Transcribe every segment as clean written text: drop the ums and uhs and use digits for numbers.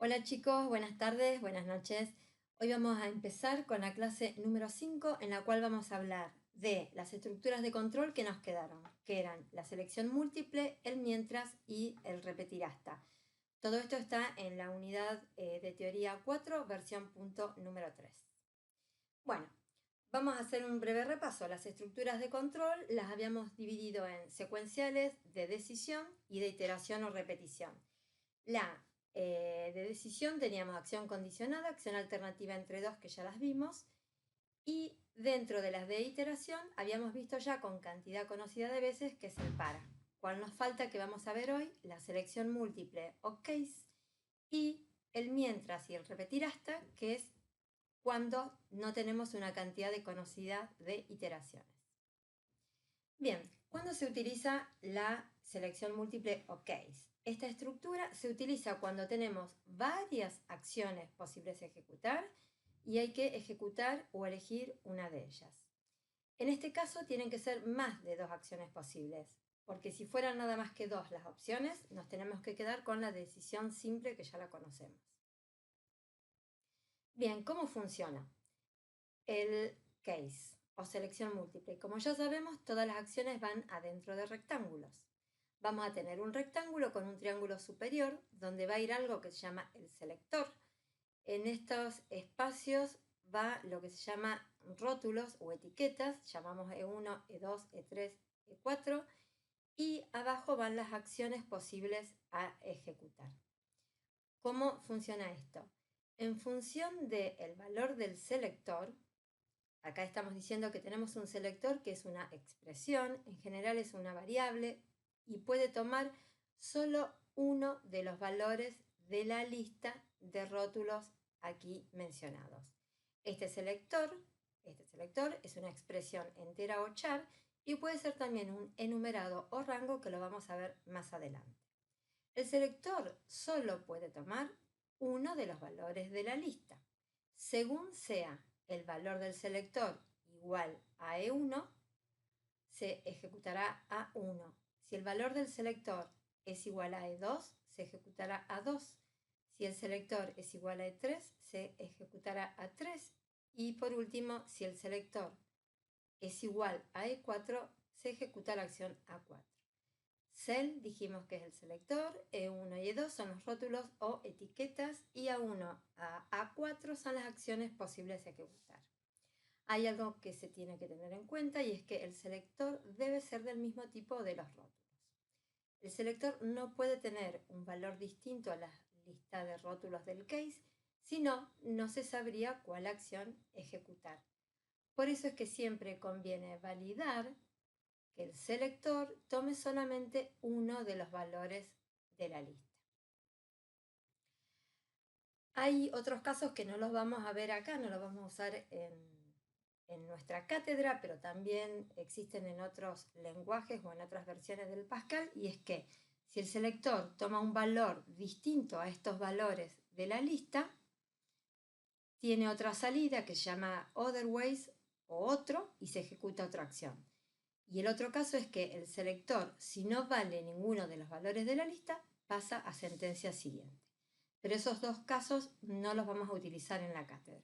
Hola chicos, buenas tardes, buenas noches. Hoy vamos a empezar con la clase número 5 en la cual vamos a hablar de las estructuras de control que nos quedaron, que eran la selección múltiple, el mientras y el repetir hasta. Todo esto está en la unidad de teoría 4, versión punto número 3. Bueno, vamos a hacer un breve repaso. Las estructuras de control las habíamos dividido en secuenciales, de decisión y de iteración o repetición. La de decisión teníamos acción condicionada, acción alternativa entre dos, que ya las vimos, y dentro de las de iteración habíamos visto ya con cantidad conocida de veces que es el para. ¿Cuál nos falta que vamos a ver hoy? La selección múltiple o case, y el mientras y el repetir hasta, que es cuando no tenemos una cantidad de conocida de iteraciones. Bien, ¿cuándo se utiliza la selección múltiple o case? Esta estructura se utiliza cuando tenemos varias acciones posibles de ejecutar y hay que ejecutar o elegir una de ellas. En este caso tienen que ser más de dos acciones posibles, porque si fueran nada más que dos las opciones, nos tenemos que quedar con la decisión simple que ya la conocemos. Bien, ¿cómo funciona el case o selección múltiple? Como ya sabemos, todas las acciones van adentro de rectángulos. Vamos a tener un rectángulo con un triángulo superior donde va a ir algo que se llama el selector. En estos espacios va lo que se llama rótulos o etiquetas, llamamos E1, E2, E3, E4, y abajo van las acciones posibles a ejecutar. ¿Cómo funciona esto? En función del valor del selector, acá estamos diciendo que tenemos un selector que es una expresión, en general es una variable, y puede tomar solo uno de los valores de la lista de rótulos aquí mencionados. Este selector es una expresión entera o char y puede ser también un enumerado o rango, que lo vamos a ver más adelante. El selector solo puede tomar uno de los valores de la lista. Según sea el valor del selector igual a E1, se ejecutará A1. Si el valor del selector es igual a E2, se ejecutará A2. Si el selector es igual a E3, se ejecutará A3. Y por último, si el selector es igual a E4, se ejecuta la acción A4. Cell dijimos que es el selector, E1 y E2 son los rótulos o etiquetas, y A1 a A4 son las acciones posibles de ejecutar. Hay algo que se tiene que tener en cuenta, y es que el selector debe ser del mismo tipo de los rótulos. El selector no puede tener un valor distinto a la lista de rótulos del case, si no, no se sabría cuál acción ejecutar. Por eso es que siempre conviene validar que el selector tome solamente uno de los valores de la lista. Hay otros casos que no los vamos a ver acá, no los vamos a usar en nuestra cátedra, pero también existen en otros lenguajes o en otras versiones del Pascal, y es que si el selector toma un valor distinto a estos valores de la lista, tiene otra salida que se llama otherwise o otro, y se ejecuta otra acción. Y el otro caso es que el selector, si no vale ninguno de los valores de la lista, pasa a sentencia siguiente. Pero esos dos casos no los vamos a utilizar en la cátedra.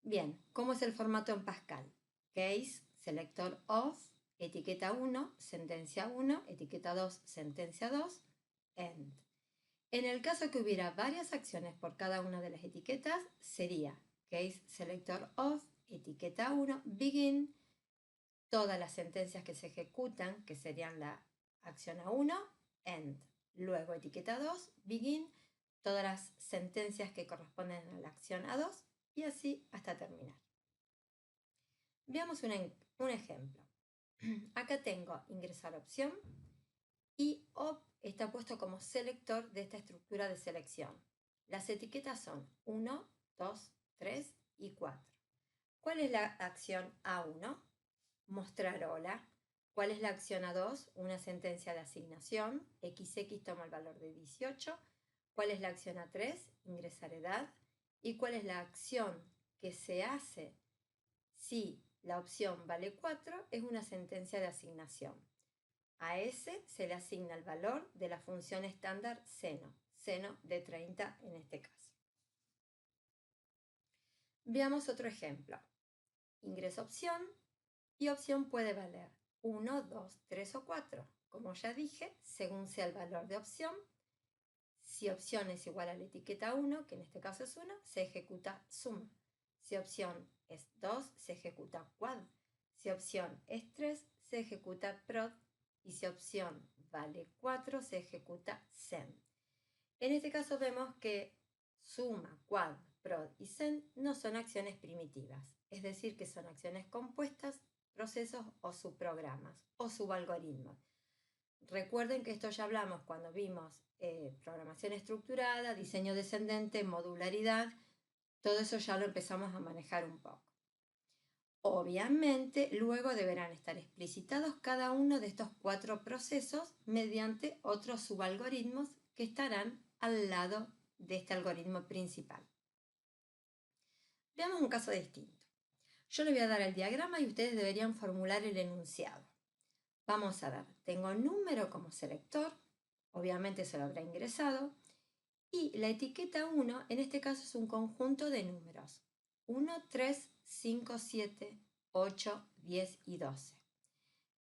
Bien, ¿cómo es el formato en Pascal? Case, selector of, etiqueta 1, sentencia 1, etiqueta 2, sentencia 2, end. En el caso que hubiera varias acciones por cada una de las etiquetas, sería case selector of, etiqueta 1, begin, todas las sentencias que se ejecutan, que serían la acción A1, end. Luego etiqueta 2, begin, todas las sentencias que corresponden a la acción A2, y así hasta terminar. Veamos un ejemplo. Acá tengo ingresar opción, y op está puesto como selector de esta estructura de selección. Las etiquetas son 1, 2, 3 y 4. ¿Cuál es la acción A1? Mostrar hola. ¿Cuál es la acción A2? Una sentencia de asignación. XX toma el valor de 18. ¿Cuál es la acción A3? Ingresar edad. ¿Y cuál es la acción que se hace si la opción vale 4? Es una sentencia de asignación. A S se le asigna el valor de la función estándar seno. seno de 30 en este caso. Veamos otro ejemplo. Ingreso opción y opción puede valer 1, 2, 3 o 4. Como ya dije, según sea el valor de opción, si opción es igual a la etiqueta 1, que en este caso es 1, se ejecuta sum. Si opción es 2, se ejecuta quad. Si opción es 3, se ejecuta prod. Y si opción vale 4, se ejecuta send. En este caso vemos que suma, quad, prod y send no son acciones primitivas, es decir, que son acciones compuestas, procesos o subprogramas o subalgoritmos. Recuerden que esto ya hablamos cuando vimos programación estructurada, diseño descendente, modularidad, todo eso ya lo empezamos a manejar un poco. Obviamente, luego deberán estar explicitados cada uno de estos 4 procesos mediante otros subalgoritmos que estarán al lado de este algoritmo principal. Veamos un caso distinto. Yo le voy a dar el diagrama y ustedes deberían formular el enunciado. Vamos a ver, tengo número como selector, obviamente se lo habrá ingresado, y la etiqueta 1 en este caso es un conjunto de números 1, 3, 5, 7, 8, 10 y 12.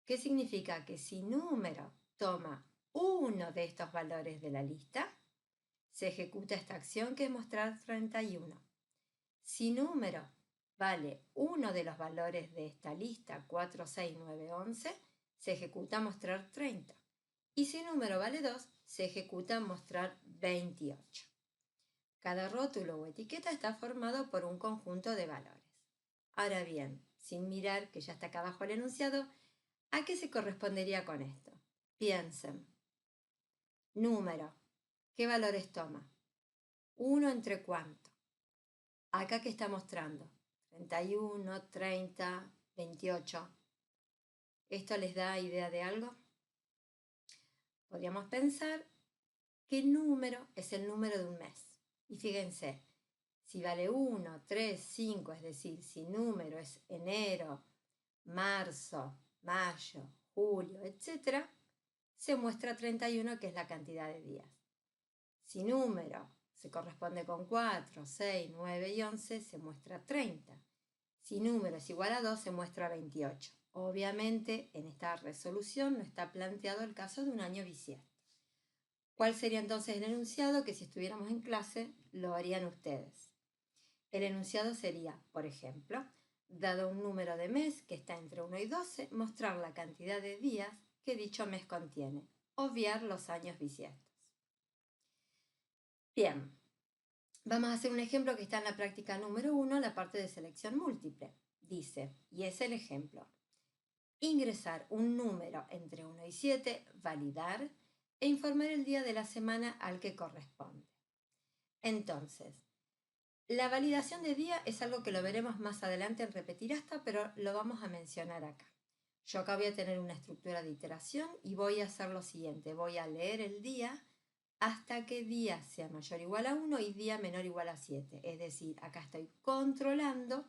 ¿Qué significa? Que si número toma uno de estos valores de la lista, se ejecuta esta acción que es mostrar 31. Si número vale uno de los valores de esta lista, 4, 6, 9, 11, se ejecuta mostrar 30. Y si número vale 2, se ejecuta mostrar 28. Cada rótulo o etiqueta está formado por un conjunto de valores. Ahora bien, sin mirar que ya está acá abajo el enunciado, ¿a qué se correspondería con esto? Piensen. Número. ¿Qué valores toma? 1 entre cuánto. Acá que está mostrando 31, 30, 28. ¿Esto les da idea de algo? Podríamos pensar que número es el número de un mes. Y fíjense, si vale 1, 3, 5, es decir, si número es enero, marzo, mayo, julio, etc., se muestra 31, que es la cantidad de días. Si número se corresponde con 4, 6, 9 y 11, se muestra 30. Si número es igual a 2, se muestra 28. Obviamente, en esta resolución no está planteado el caso de un año bisiesto. ¿Cuál sería entonces el enunciado? Que si estuviéramos en clase, lo harían ustedes. El enunciado sería, por ejemplo, dado un número de mes que está entre 1 y 12, mostrar la cantidad de días que dicho mes contiene, obviar los años bisiestos. Bien, vamos a hacer un ejemplo que está en la práctica número 1, la parte de selección múltiple. Dice, y es el ejemplo, ingresar un número entre 1 y 7, validar e informar el día de la semana al que corresponde. Entonces, la validación de día es algo que lo veremos más adelante en repetir hasta, pero lo vamos a mencionar acá. Yo acá voy a tener una estructura de iteración y voy a hacer lo siguiente. Voy a leer el día hasta que día sea mayor o igual a 1 y día menor o igual a 7. Es decir, acá estoy controlando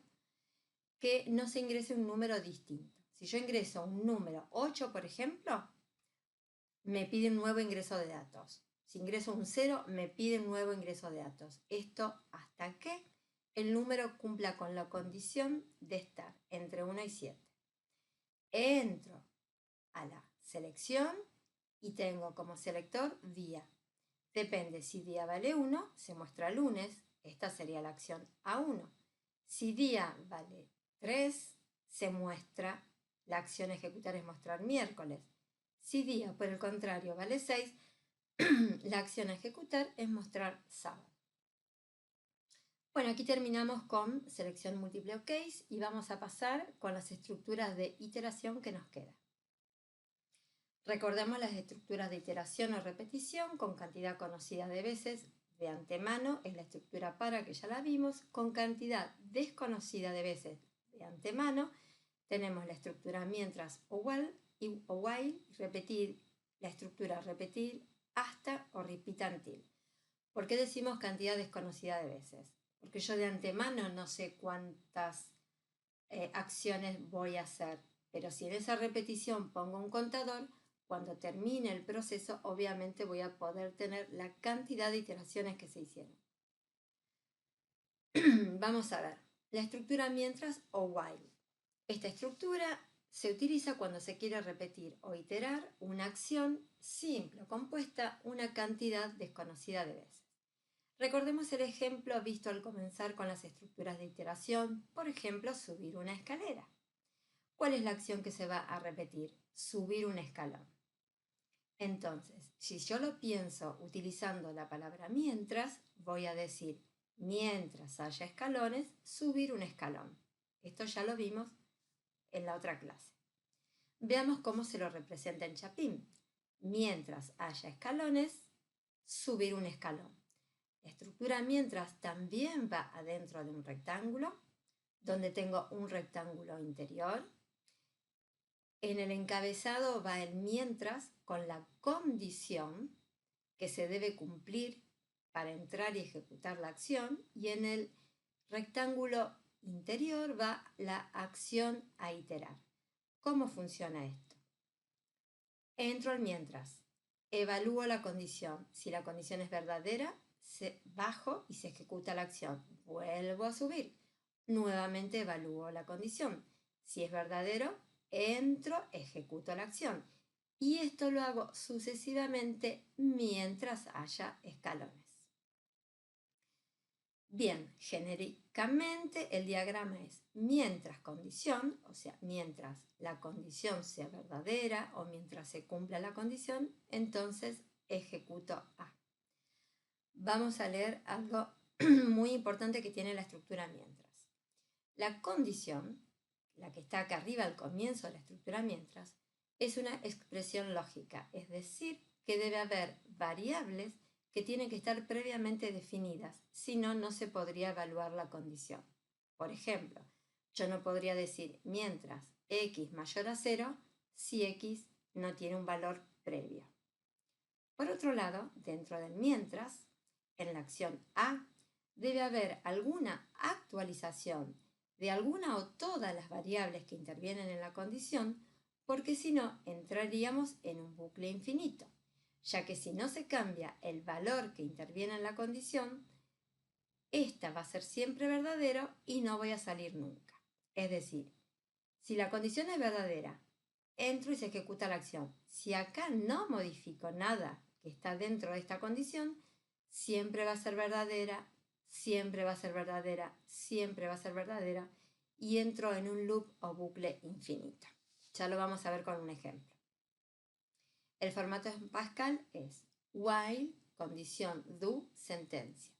que no se ingrese un número distinto. Si yo ingreso un número 8, por ejemplo, me pide un nuevo ingreso de datos. Si ingreso un 0, me pide un nuevo ingreso de datos. Esto hasta que el número cumpla con la condición de estar entre 1 y 7. Entro a la selección y tengo como selector día. Depende, si día vale 1, se muestra lunes. Esta sería la acción A1. Si día vale 3, se muestra, la acción a ejecutar es mostrar miércoles. Si día, por el contrario, vale 6, la acción a ejecutar es mostrar sábado. Bueno, aquí terminamos con selección múltiple o case y vamos a pasar con las estructuras de iteración que nos quedan. Recordemos las estructuras de iteración o repetición con cantidad conocida de veces de antemano, es la estructura para, que ya la vimos, con cantidad desconocida de veces de antemano, tenemos la estructura mientras o while, repetir, la estructura repetir, hasta o repeat until. ¿Por qué decimos cantidad desconocida de veces? Porque yo de antemano no sé cuántas acciones voy a hacer, pero si en esa repetición pongo un contador, Cuando termine el proceso, obviamente voy a poder tener la cantidad de iteraciones que se hicieron. Vamos a ver, la estructura mientras o while. Esta estructura se utiliza cuando se quiere repetir o iterar una acción simple o compuesta una cantidad desconocida de veces. Recordemos el ejemplo visto al comenzar con las estructuras de iteración, por ejemplo, subir una escalera. ¿Cuál es la acción que se va a repetir? Subir un escalón. Entonces, si yo lo pienso utilizando la palabra mientras, voy a decir, mientras haya escalones, subir un escalón. Esto ya lo vimos en la otra clase. Veamos cómo se lo representa en Chapín. Mientras haya escalones, subir un escalón. La estructura mientras también va adentro de un rectángulo, donde tengo un rectángulo interior. En el encabezado va el mientras con la condición que se debe cumplir para entrar y ejecutar la acción, y en el rectángulo interior va la acción a iterar. ¿Cómo funciona esto? Entro al mientras, evalúo la condición. Si la condición es verdadera, bajo y se ejecuta la acción. Vuelvo a subir. Nuevamente evalúo la condición. Si es verdadero, entro, ejecuto la acción. Y esto lo hago sucesivamente mientras haya escalones. Bien, genéricamente el diagrama es mientras condición, o sea, mientras la condición sea verdadera o mientras se cumpla la condición, entonces ejecuto A. Vamos a leer algo muy importante que tiene la estructura mientras. La condición, la que está acá arriba al comienzo de la estructura mientras, es una expresión lógica, es decir, que debe haber variables que tienen que estar previamente definidas, si no, no se podría evaluar la condición. Por ejemplo, yo no podría decir mientras x mayor a 0 si x no tiene un valor previo. Por otro lado, dentro del mientras, en la acción A, debe haber alguna actualización de alguna o todas las variables que intervienen en la condición, porque si no, entraríamos en un bucle infinito, ya que si no se cambia el valor que interviene en la condición, esta va a ser siempre verdadero y no voy a salir nunca. Es decir, si la condición es verdadera, entro y se ejecuta la acción. Si acá no modifico nada que está dentro de esta condición, siempre va a ser verdadera, siempre va a ser verdadera, siempre va a ser verdadera, y entro en un loop o bucle infinito. Ya lo vamos a ver con un ejemplo. El formato en Pascal es while, condición, do, sentencia.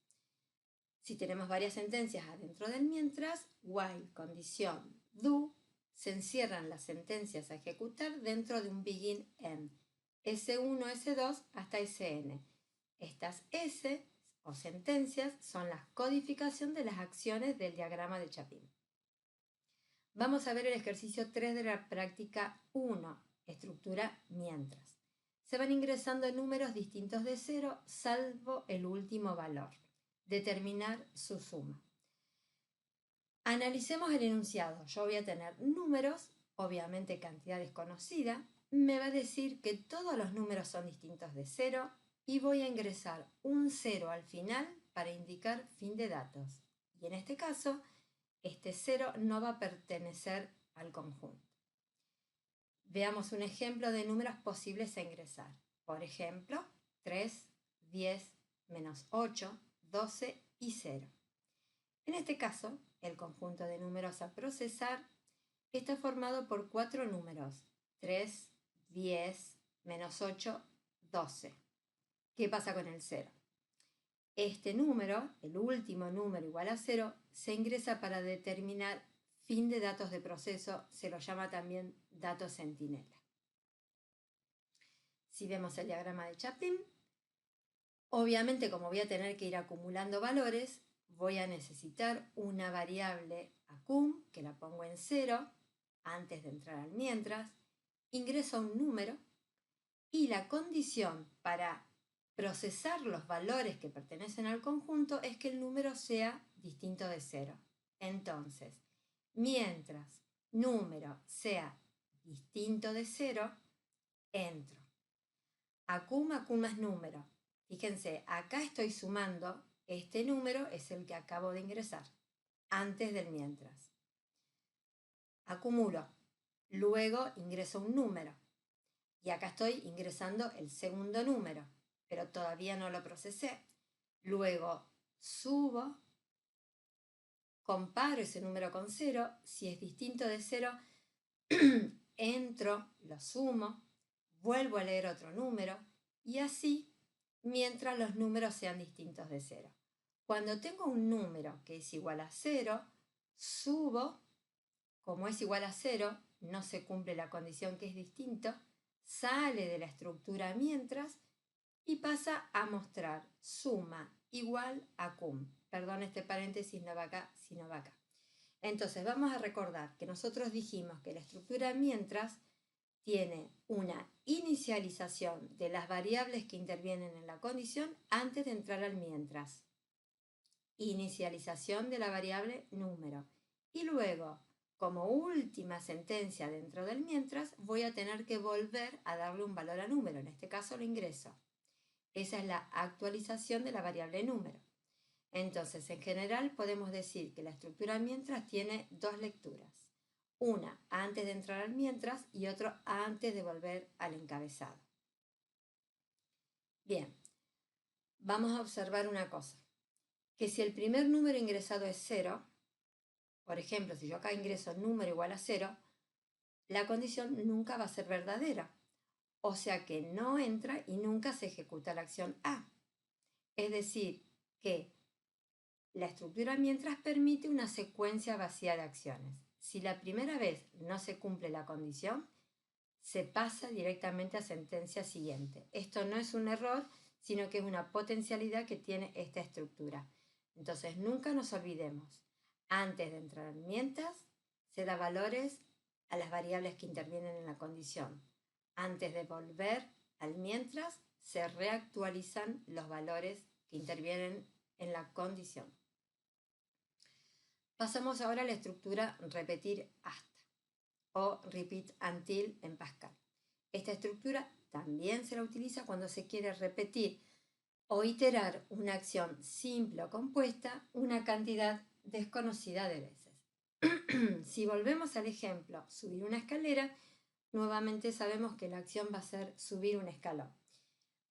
Si tenemos varias sentencias adentro del mientras, while, condición, do, se encierran las sentencias a ejecutar dentro de un begin end, S1, S2 hasta Sn. Estas S o sentencias son la codificación de las acciones del diagrama de Chapin. Vamos a ver el ejercicio 3 de la práctica 1, estructura mientras. Se van ingresando números distintos de 0, salvo el último valor. Determinar su suma. Analicemos el enunciado. Yo voy a tener números, obviamente cantidad desconocida. Me va a decir que todos los números son distintos de 0 y voy a ingresar un 0 al final para indicar fin de datos. Y en este caso, este 0 no va a pertenecer al conjunto. Veamos un ejemplo de números posibles a ingresar. Por ejemplo, 3, 10, menos 8, 12 y 0. En este caso, el conjunto de números a procesar está formado por 4 números, 3, 10, menos 8, 12. ¿Qué pasa con el 0? Este número, el último número igual a 0, se ingresa para determinar fin de datos de proceso, se lo llama también dato centinela. Si vemos el diagrama de Chapin, obviamente como voy a tener que ir acumulando valores, voy a necesitar una variable accum, que la pongo en 0, antes de entrar al mientras, ingreso un número, y la condición para procesar los valores que pertenecen al conjunto es que el número sea distinto de 0. Entonces, mientras número sea distinto de 0, entro. acum es número. Fíjense, acá estoy sumando, este número es el que acabo de ingresar, antes del mientras. Acumulo, luego ingreso un número. Y acá estoy ingresando el segundo número, pero todavía no lo procesé. Luego subo, comparo ese número con 0. Si es distinto de 0, entro, lo sumo, vuelvo a leer otro número y así mientras los números sean distintos de 0. Cuando tengo un número que es igual a 0, subo, como es igual a 0, no se cumple la condición que es distinto, sale de la estructura mientras y pasa a mostrar suma igual a cum. Perdón, este paréntesis no va acá, sino va acá. Entonces vamos a recordar que nosotros dijimos que la estructura mientras tiene una inicialización de las variables que intervienen en la condición antes de entrar al mientras. Inicialización de la variable número. Y luego, como última sentencia dentro del mientras, voy a tener que volver a darle un valor a número. En este caso lo ingreso. Esa es la actualización de la variable número. Entonces, en general podemos decir que la estructura mientras tiene dos lecturas. Una antes de entrar al mientras y otro antes de volver al encabezado. Bien, vamos a observar una cosa. Que si el primer número ingresado es 0, por ejemplo, si yo acá ingreso número igual a 0, la condición nunca va a ser verdadera. O sea que no entra y nunca se ejecuta la acción A. Es decir, que la estructura mientras permite una secuencia vacía de acciones. Si la primera vez no se cumple la condición, se pasa directamente a sentencia siguiente. Esto no es un error, sino que es una potencialidad que tiene esta estructura. Entonces, nunca nos olvidemos, antes de entrar en mientras, se da valores a las variables que intervienen en la condición. Antes de volver al mientras, se reactualizan los valores que intervienen en la condición. Pasamos ahora a la estructura repetir hasta o repeat until en Pascal. Esta estructura también se la utiliza cuando se quiere repetir o iterar una acción simple o compuesta una cantidad desconocida de veces. Si volvemos al ejemplo subir una escalera, nuevamente sabemos que la acción va a ser subir un escalón.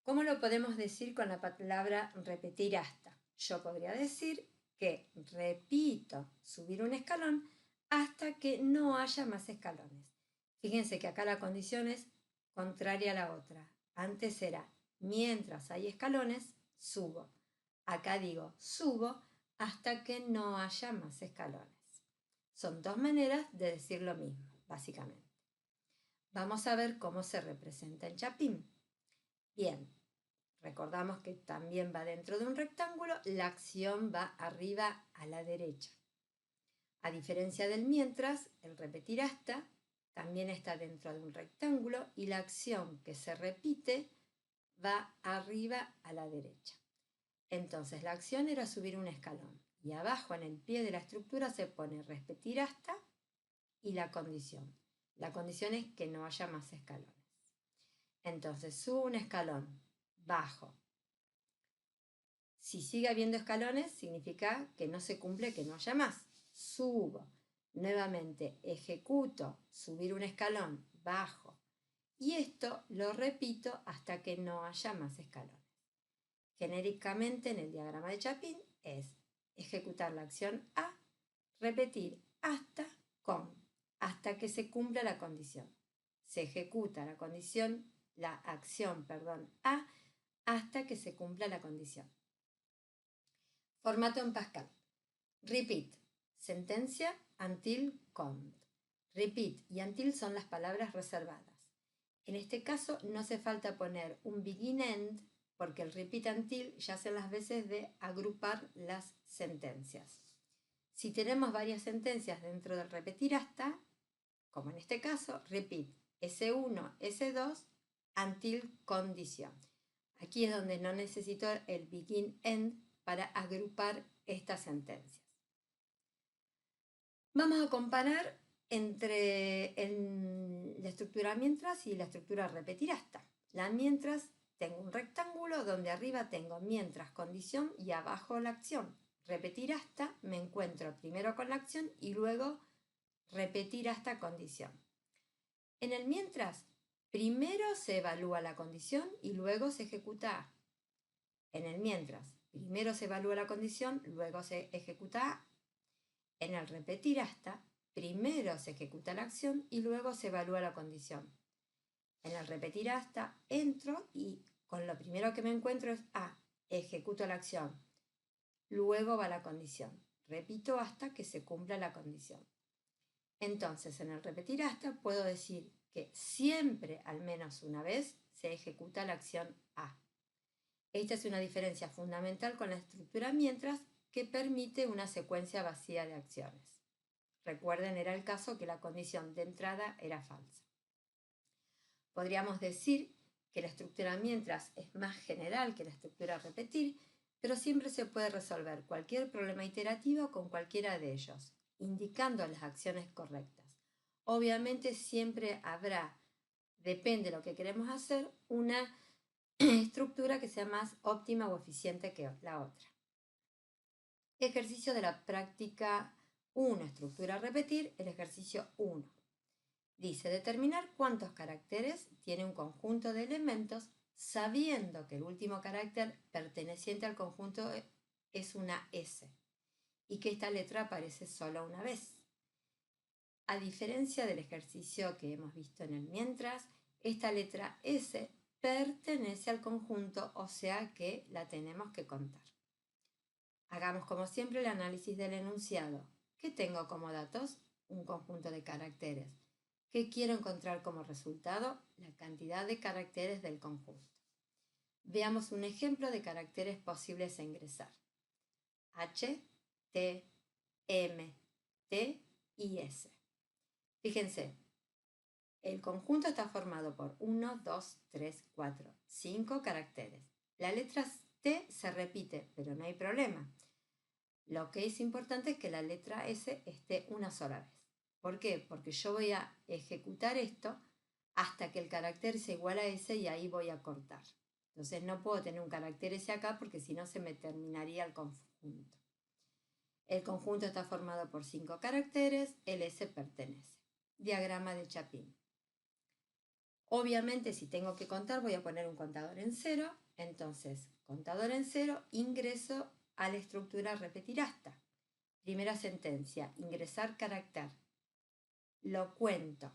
¿Cómo lo podemos decir con la palabra repetir hasta? Yo podría decir que repito subir un escalón hasta que no haya más escalones. Fíjense que acá la condición es contraria a la otra. Antes era mientras hay escalones, subo. Acá digo subo hasta que no haya más escalones. Son dos maneras de decir lo mismo, básicamente. Vamos a ver cómo se representa en Chapin. Bien, recordamos que también va dentro de un rectángulo, la acción va arriba a la derecha. A diferencia del mientras, el repetir hasta también está dentro de un rectángulo y la acción que se repite va arriba a la derecha. Entonces la acción era subir un escalón y abajo en el pie de la estructura se pone repetir hasta y la condición. La condición es que no haya más escalones. Entonces subo un escalón, bajo. Si sigue habiendo escalones, significa que no se cumple, que no haya más. Subo. Nuevamente ejecuto subir un escalón, bajo. Y esto lo repito hasta que no haya más escalones. Genéricamente en el diagrama de Chapin es ejecutar la acción A, repetir hasta que se cumpla la condición. Se ejecuta la acción A, hasta que se cumpla la condición. Formato en Pascal. Repeat, sentencia, until, cont. Repeat y until son las palabras reservadas. En este caso no hace falta poner un begin end porque el repeat until ya hacen las veces de agrupar las sentencias. Si tenemos varias sentencias dentro del repetir hasta, como en este caso, repeat S1, S2, until condición. Aquí es donde no necesito el begin end para agrupar estas sentencias. Vamos a comparar entre la estructura mientras y la estructura repetir hasta. La mientras tengo un rectángulo donde arriba tengo mientras condición y abajo la acción. Repetir hasta, me encuentro primero con la acción y luego repetir hasta condición. En el mientras, primero se evalúa la condición y luego se ejecuta A. En el mientras, primero se evalúa la condición, luego se ejecuta A. En el repetir hasta, primero se ejecuta la acción y luego se evalúa la condición. En el repetir hasta, entro y con lo primero que me encuentro es A, ejecuto la acción. Luego va la condición. Repito hasta que se cumpla la condición. Entonces, en el repetir hasta, puedo decir que siempre, al menos una vez, se ejecuta la acción A. Esta es una diferencia fundamental con la estructura mientras, que permite una secuencia vacía de acciones. Recuerden, era el caso que la condición de entrada era falsa. Podríamos decir que la estructura mientras es más general que la estructura repetir, pero siempre se puede resolver cualquier problema iterativo con cualquiera de ellos, indicando las acciones correctas. Obviamente siempre habrá, depende de lo que queremos hacer, una estructura que sea más óptima o eficiente que la otra. Ejercicio de la práctica 1, estructura a repetir, el ejercicio 1. Dice, determinar cuántos caracteres tiene un conjunto de elementos sabiendo que el último carácter perteneciente al conjunto es una S y que esta letra aparece solo una vez. A diferencia del ejercicio que hemos visto en el mientras, esta letra S pertenece al conjunto, o sea que la tenemos que contar. Hagamos como siempre el análisis del enunciado. ¿Qué tengo como datos? Un conjunto de caracteres. ¿Qué quiero encontrar como resultado? La cantidad de caracteres del conjunto. Veamos un ejemplo de caracteres posibles a ingresar. H, T, M, T y S. Fíjense, el conjunto está formado por 1, 2, 3, 4, 5 caracteres. La letra T se repite, pero no hay problema. Lo que es importante es que la letra S esté una sola vez. ¿Por qué? Porque yo voy a ejecutar esto hasta que el carácter sea igual a S y ahí voy a cortar. Entonces no puedo tener un carácter S acá porque si no se me terminaría el conjunto. El conjunto está formado por 5 caracteres, el S pertenece. Diagrama de Chapin. Obviamente si tengo que contar voy a poner un contador en 0, entonces contador en 0, ingreso a la estructura repetir hasta. Primera sentencia, ingresar carácter. Lo cuento.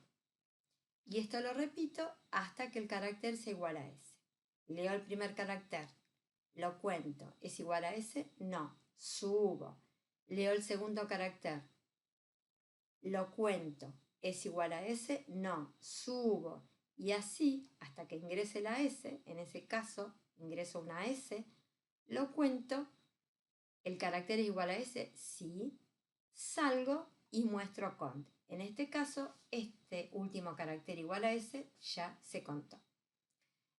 Y esto lo repito hasta que el carácter sea igual a S. Leo el primer carácter. Lo cuento. ¿Es igual a S? No. Subo. Leo el segundo carácter. Lo cuento. ¿Es igual a S? No. Subo. Y así hasta que ingrese la S. En ese caso, ingreso una S. Lo cuento. ¿El carácter es igual a S? Sí. Salgo y muestro cont. En este caso, este último carácter igual a S ya se contó.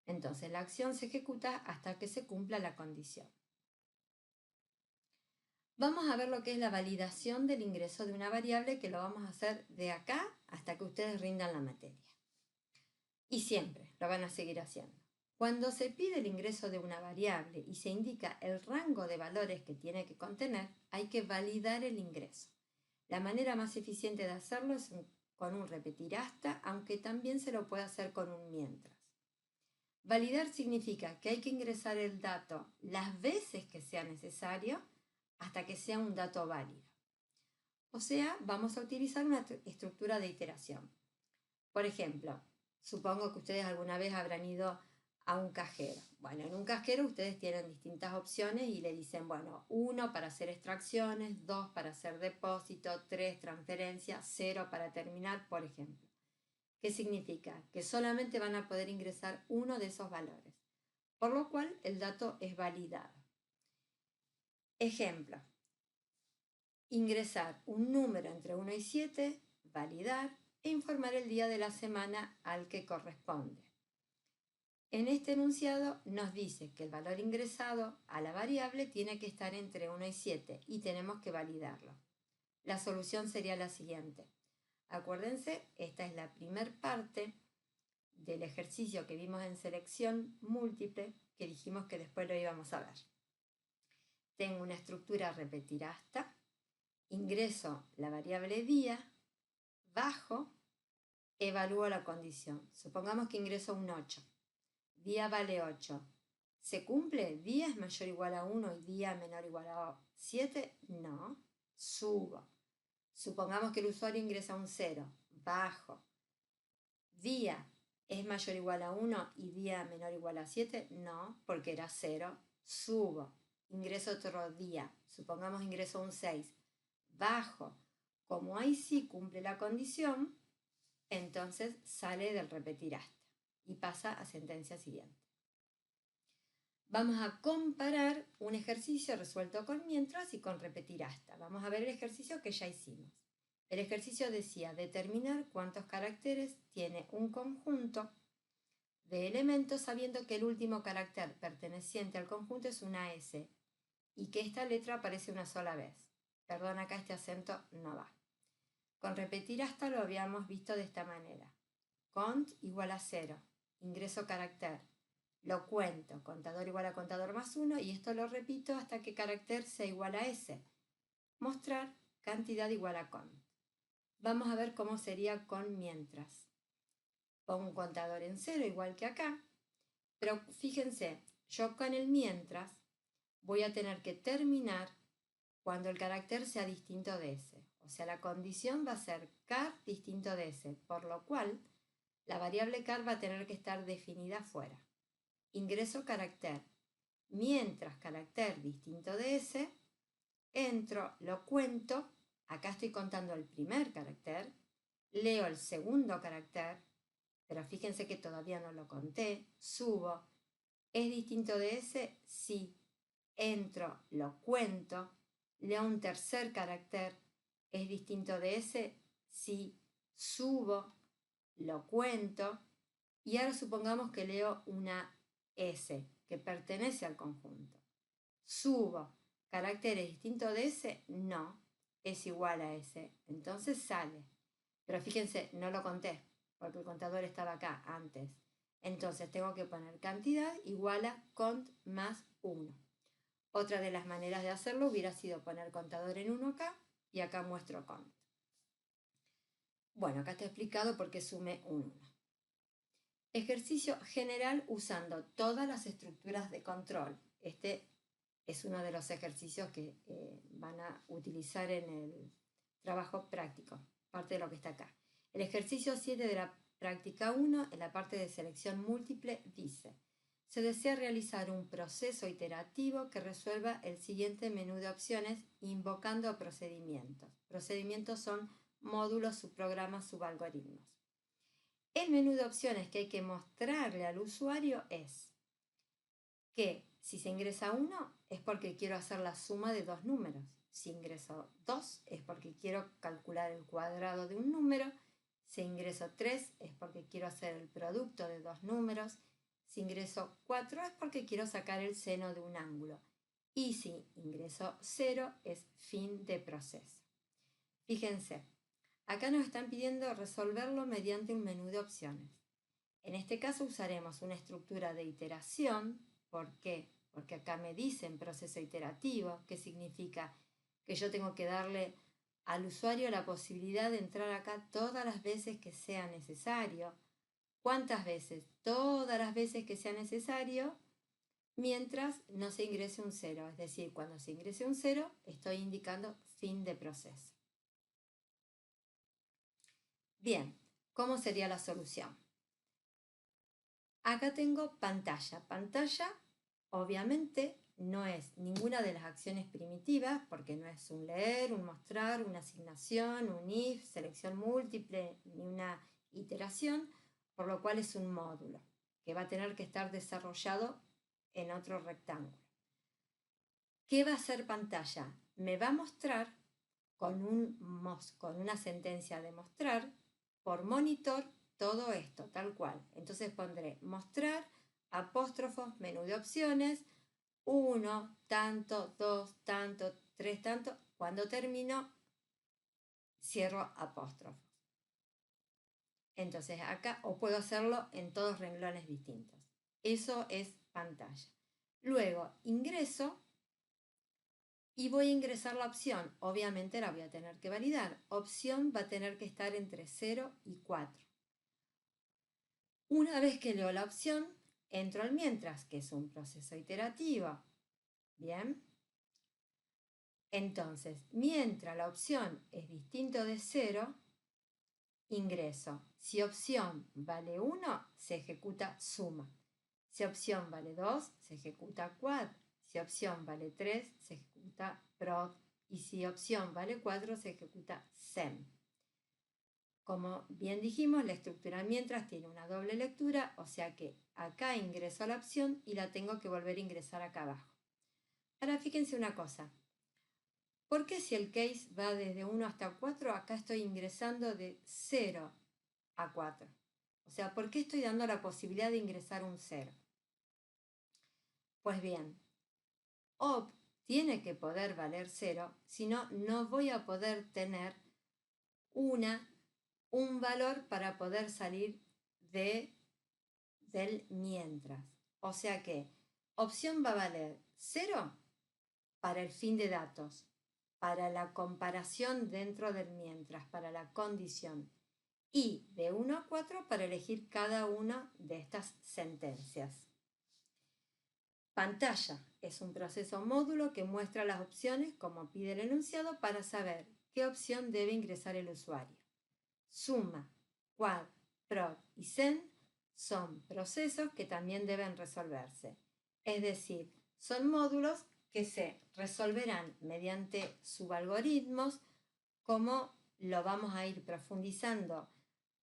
Entonces, la acción se ejecuta hasta que se cumpla la condición. Vamos a ver lo que es la validación del ingreso de una variable, que lo vamos a hacer de acá hasta que ustedes rindan la materia. Y siempre lo van a seguir haciendo. Cuando se pide el ingreso de una variable y se indica el rango de valores que tiene que contener, hay que validar el ingreso. La manera más eficiente de hacerlo es con un repetir hasta, aunque también se lo puede hacer con un mientras. Validar significa que hay que ingresar el dato las veces que sea necesario hasta que sea un dato válido. O sea, vamos a utilizar una estructura de iteración. Por ejemplo, supongo que ustedes alguna vez habrán ido a un cajero. Bueno, en un cajero ustedes tienen distintas opciones y le dicen, bueno, 1 para hacer extracciones, 2 para hacer depósito, 3 transferencias, 0 para terminar, por ejemplo. ¿Qué significa? Que solamente van a poder ingresar uno de esos valores, por lo cual el dato es validado. Ejemplo, ingresar un número entre 1 y 7, validar e informar el día de la semana al que corresponde. En este enunciado nos dice que el valor ingresado a la variable tiene que estar entre 1 y 7 y tenemos que validarlo. La solución sería la siguiente. Acuérdense, esta es la primera parte del ejercicio que vimos en selección múltiple, que dijimos que después lo íbamos a ver. Tengo una estructura repetir hasta, ingreso la variable día, bajo, evalúo la condición. Supongamos que ingreso un 8. Día vale 8. ¿Se cumple? ¿Día es mayor o igual a 1 y día menor o igual a 7? No. Subo. Supongamos que el usuario ingresa un 0. Bajo. ¿Día es mayor o igual a 1 y día menor o igual a 7? No, porque era 0. Subo. Ingreso otro día. Supongamos ingreso un 6. Bajo. Como ahí sí cumple la condición, entonces sale del repetir hasta y pasa a sentencia siguiente. Vamos a comparar un ejercicio resuelto con mientras y con repetir hasta. Vamos a ver el ejercicio que ya hicimos. El ejercicio decía determinar cuántos caracteres tiene un conjunto de elementos sabiendo que el último carácter perteneciente al conjunto es una S y que esta letra aparece una sola vez. Perdón, acá este acento no va. Con repetir hasta lo habíamos visto de esta manera. Cont igual a 0, ingreso carácter, lo cuento, contador igual a contador más 1 y esto lo repito hasta que carácter sea igual a S. Mostrar cantidad igual a cont. Vamos a ver cómo sería con mientras. Pongo un contador en 0 igual que acá, pero fíjense, yo con el mientras voy a tener que terminar cuando el carácter sea distinto de S. O sea, la condición va a ser car distinto de S, por lo cual la variable car va a tener que estar definida fuera. Ingreso carácter. Mientras carácter distinto de S, entro, lo cuento, acá estoy contando el primer carácter, leo el segundo carácter, pero fíjense que todavía no lo conté, subo, ¿es distinto de S? Sí, entro, lo cuento, leo un tercer carácter, ¿es distinto de S? Sí, subo, lo cuento, y ahora supongamos que leo una S que pertenece al conjunto. Subo, ¿carácter distinto de S? No, es igual a S, entonces sale. Pero fíjense, no lo conté, porque el contador estaba acá antes. Entonces tengo que poner cantidad igual a cont más 1. Otra de las maneras de hacerlo hubiera sido poner contador en 1 acá y acá muestro cont. Bueno, acá está explicado por qué sumé un 1. Ejercicio general usando todas las estructuras de control. Este es uno de los ejercicios que van a utilizar en el trabajo práctico, parte de lo que está acá. El ejercicio 7 de la práctica 1, en la parte de selección múltiple, dice: se desea realizar un proceso iterativo que resuelva el siguiente menú de opciones invocando procedimientos. Procedimientos son módulos, subprogramas, subalgoritmos. El menú de opciones que hay que mostrarle al usuario es que si se ingresa 1 es porque quiero hacer la suma de dos números. Si ingreso 2 es porque quiero calcular el cuadrado de un número. Si ingreso 3 es porque quiero hacer el producto de dos números. Si ingreso 4 es porque quiero sacar el seno de un ángulo. Y si ingreso 0 es fin de proceso. Fíjense, acá nos están pidiendo resolverlo mediante un menú de opciones. En este caso usaremos una estructura de iteración. ¿Por qué? Porque acá me dicen proceso iterativo, que significa que yo tengo que darle al usuario la posibilidad de entrar acá todas las veces que sea necesario. ¿Cuántas veces? Todas las veces que sea necesario, mientras no se ingrese un 0. Es decir, cuando se ingrese un 0, estoy indicando fin de proceso. Bien, ¿cómo sería la solución? Acá tengo pantalla. Pantalla, obviamente, no es ninguna de las acciones primitivas, porque no es un leer, un mostrar, una asignación, un if, selección múltiple, ni una iteración, por lo cual es un módulo que va a tener que estar desarrollado en otro rectángulo. ¿Qué va a hacer pantalla? Me va a mostrar con una sentencia de mostrar por monitor todo esto, tal cual. Entonces pondré mostrar, apóstrofos, menú de opciones, 1, tanto, 2, tanto, 3, tanto. Cuando termino, cierro apóstrofos. Entonces acá, o puedo hacerlo en todos renglones distintos. Eso es pantalla. Luego ingreso y voy a ingresar la opción. Obviamente la voy a tener que validar. Opción va a tener que estar entre 0 y 4. Una vez que leo la opción, entro al mientras, que es un proceso iterativo. Bien. Entonces, mientras la opción es distinto de 0, ingreso. Si opción vale 1, se ejecuta suma. Si opción vale 2, se ejecuta quad. Si opción vale 3, se ejecuta prod. Y si opción vale 4, se ejecuta sem. Como bien dijimos, la estructura mientras tiene una doble lectura, o sea que acá ingreso la opción y la tengo que volver a ingresar acá abajo. Ahora fíjense una cosa. ¿Por qué si el case va desde 1 hasta 4, acá estoy ingresando de 0 a 4? O sea, ¿por qué estoy dando la posibilidad de ingresar un 0? Pues bien, op tiene que poder valer 0, si no, no voy a poder tener un valor para poder salir del mientras. O sea que opción va a valer 0 para el fin de datos, para la comparación dentro del mientras, para la condición, y de 1 a 4 para elegir cada una de estas sentencias. Pantalla es un proceso módulo que muestra las opciones como pide el enunciado para saber qué opción debe ingresar el usuario. Suma, quad, prod y sen son procesos que también deben resolverse. Es decir, son módulos que se resolverán mediante subalgoritmos, como lo vamos a ir profundizando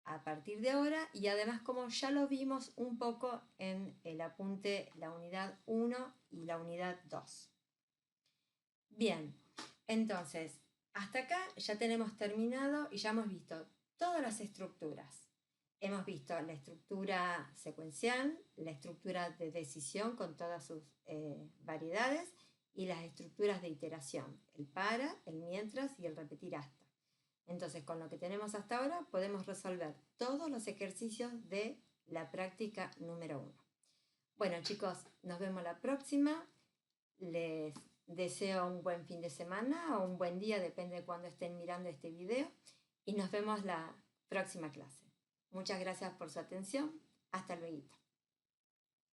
a partir de ahora, y además como ya lo vimos un poco en el apunte, la unidad 1 y la unidad 2. Bien, entonces, hasta acá ya tenemos terminado y ya hemos visto todas las estructuras. Hemos visto la estructura secuencial, la estructura de decisión con todas sus variedades y las estructuras de iteración, el para, el mientras y el repetir hasta. Entonces, con lo que tenemos hasta ahora, podemos resolver todos los ejercicios de la práctica número 1. Bueno, chicos, nos vemos la próxima. Les deseo un buen fin de semana o un buen día, depende de cuándo estén mirando este video. Y nos vemos la próxima clase. Muchas gracias por su atención. Hasta luego.